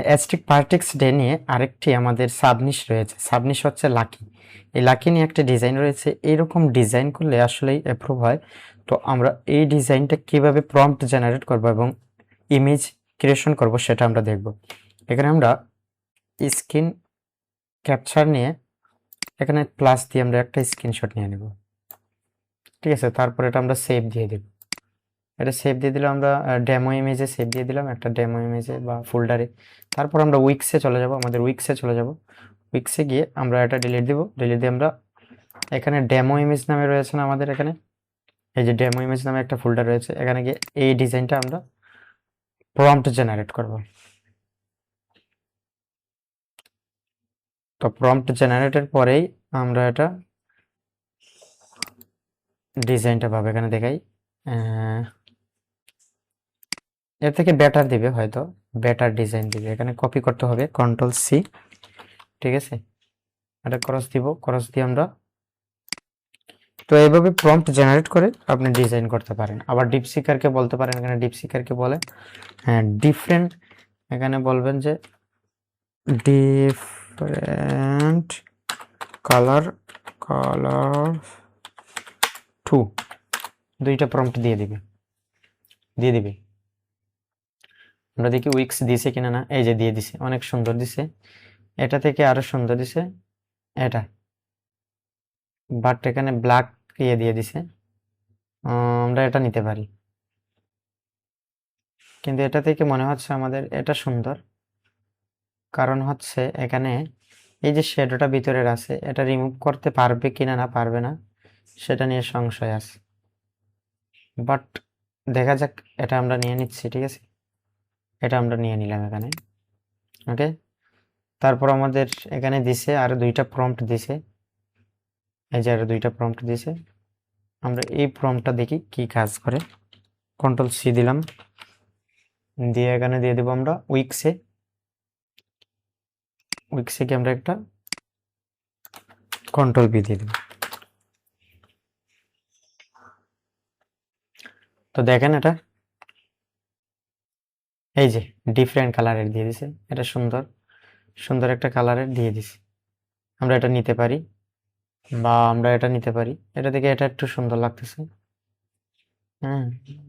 অ্যাস্টিক পার্টিক্স day নিয়ে আরেকটি আমাদের সাবনিশ রয়েছে। সাবনিশ হচ্ছে লাকি। এই লাকি নিয়ে একটা ডিজাইন রয়েছে। এইরকম ডিজাইন করলে আসলেই অ্যাপ্রুভ হয়। তো আমরা এই ডিজাইনটা কিভাবে প্রম্পট জেনারেট করব এবং ইমেজ ক্রিয়েশন করব সেটা আমরা দেখব। এখানে আমরা স্ক্রিন ক্যাপচার নিয়ে এখানে প্লাস দিয়ে আমরা একটা স্ক্রিনশট নিয়ে নেব, ঠিক আছে। তারপর এটা আমরা সেভ দিয়ে দেব। এটা সেভ দিয়ে দিলাম, আমরা ডেমো ইমেজে সেভ দিয়ে দিলাম একটা ডেমো ইমেজে বা ফোল্ডারে। তারপর আমরা উইক্সে চলে যাব, আমাদের উইক্সে চলে যাব। উইক্সে গিয়ে আমরা এটা ডিলিট দিব। ডিলিট দিয়ে আমরা এখানে ডেমো ইমেজ নামে রয়েছে না আমাদের, এখানে এই যে ডেমো ইমেজ নামে একটা ফোল্ডার রয়েছে, এখানে গিয়ে এই ডিজাইনটা আমরা প্রম্পট জেনারেট করব। তো প্রম্পট জেনারেটের পরেই আমরা এটা ডিজাইনটা পাবো। এখানে দেখাই, এর থেকে বেটার দিবে, হয়তো বেটার ডিজাইন দিবে। এখানে কপি করতে হবে, কন্ট্রোল সি, ঠিক আছে। এটা ক্রস দিব, ক্রস দিয়ে আমরা তো এইভাবে প্রম্পট জেনারেট করে আপনি ডিজাইন করতে পারেন। আবার ডিপসিকারকে বলতে পারেন, এখানে ডিপসিকারকে বলে হ্যাঁ ডিফারেন্ট, এখানে বলবেন যে ডিফারেন্ট কালার টু, দুইটা প্রম্পট দিয়ে দিবে। আমরা দেখি উইক্স দিছে কিনা না, এই যে দিয়ে দিছে, অনেক সুন্দর দিছে। এটা থেকে আরো সুন্দর দিছে এটা, বাট এখানে ব্ল্যাক দিয়ে দিছে। আমরা এটা নিতে পারি, কিন্তু এটা থেকে মনে হচ্ছে আমাদের এটা সুন্দর। কারণ হচ্ছে এখানে এই যে শ্যাডোটা ভিতরের আছে, এটা রিমুভ করতে পারবে কিনা না পারবে না সেটা নিয়ে সংশয় আছে, বাট দেখা যাক। এটা আমরা নিয়ে নিচ্ছি, ঠিক আছে। এটা আমরা নিয়ে নিলাম এখানে, ওকে। তারপর আমাদের এখানে দিছে আর দুইটা প্রম্পট দিছে, এই যে আরো দুইটা প্রম্পট দিছে। আমরা এই প্রম্পটটা দেখি কি কাজ করে। কন্ট্রোল সি দিলাম, দিয়ে এখানে দিয়ে দেবো আমরা উইক্সে কি আমরা একটা কন্ট্রোল বি দিয়ে দেব। তো দেখেন এটা এই যে ডিফারেন্ট কালারের দিয়ে দিছে, এটা সুন্দর একটা কালারের দিয়ে দিছে। আমরা এটা নিতে পারি, বা আমরা এটা নিতে পারি। এটা থেকে এটা একটু সুন্দর লাগতেছে, হ্যাঁ,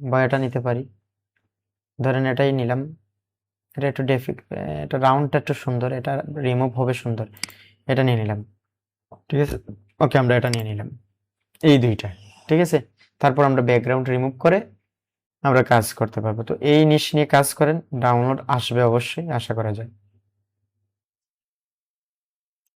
বা এটা নিতে পারি। ধরেন এটাই নিলাম, এটা একটু এটা রাউন্ডটা একটু সুন্দর, এটা রিমুভ হবে সুন্দর, এটা নিয়ে নিলাম, ঠিক আছে। ওকে, আমরা এটা নিয়ে নিলাম, এই দুইটা, ঠিক আছে। তারপর আমরা ব্যাকগ্রাউন্ড রিমুভ করে আমরা কাজ করতে পারবো। তো এই নিশ নিয়ে কাজ করেন, ডাউনলোড আসবে অবশ্যই, আশা করা যায়।